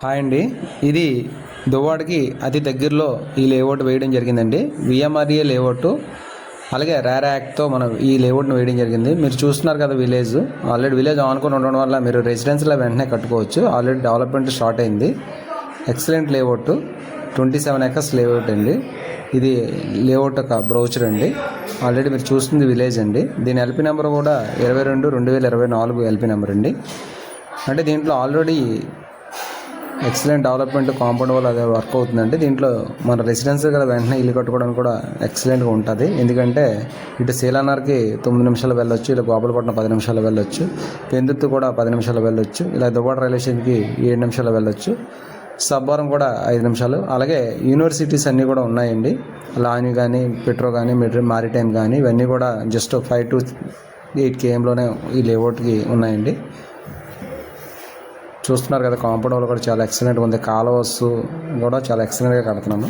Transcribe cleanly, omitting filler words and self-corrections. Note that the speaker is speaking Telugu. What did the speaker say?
హాయ్ అండి. ఇది దువ్వాడకి అతి దగ్గరలో ఈ లేఅవుట్ వేయడం జరిగిందండి. విఎంఆర్ఏ లేఅవుట్, అలాగే రేరా యాక్ట్తో మనం ఈ లేఅవుట్ను వేయడం జరిగింది. మీరు చూస్తున్నారు కదా, ఆల్రెడీ విలేజ్ ఆనుకొని ఉండడం వల్ల మీరు రెసిడెన్స్లో వెంటనే కట్టుకోవచ్చు. ఆల్రెడీ డెవలప్మెంట్ స్టార్ట్ అయింది. ఎక్సలెంట్ లేఅవుట్, 27 acres లేఅవుట్ అండి. ఇది లేఅవుట్ ఒక బ్రౌచర్ అండి. ఆల్రెడీ మీరు చూస్తుంది విలేజ్ అండి. దీని ఎల్పీ నెంబర్ కూడా 22/2024 ఎల్పీ నెంబర్ అండి. అంటే దీంట్లో ఆల్రెడీ ఎక్సలెంట్ డెవలప్మెంట్ కాంపౌండ్ వల్ల అదే వర్క్ అవుతుందండి. దీంట్లో మన రెసిడెన్స్ కదా వెంటనే ఇల్లు కట్టుకోవడానికి కూడా ఎక్సలెంట్గా ఉంటుంది. ఎందుకంటే ఇటు సీలానార్కి 9 నిమిషాలు వెళ్ళొచ్చు, ఇలా గోపాలపట్నం 10 నిమిషాలు వెళ్ళొచ్చు, పెందుర్తి కూడా 10 నిమిషాలు వెళ్ళొచ్చు, ఇలా దువ్వాడ రైల్వే స్టేషన్కి 7 నిమిషాలు వెళ్ళొచ్చు, సబ్బవరం కూడా 5 నిమిషాలు. అలాగే యూనివర్సిటీస్ అన్నీ కూడా ఉన్నాయండి. లాని కానీ, పెట్రో కానీ, మారిటైమ్ కానీ, ఇవన్నీ కూడా జస్ట్ 5 to 8 kmలోనే ఈ లేఅవుట్కి ఉన్నాయండి. చూస్తున్నారు కదా, కాంపౌండ్ వాళ్ళు కూడా చాలా ఎక్సలెంట్గా ఉంది. కాలువస్ కూడా చాలా ఎక్సలెంట్గా కడుతున్నాము.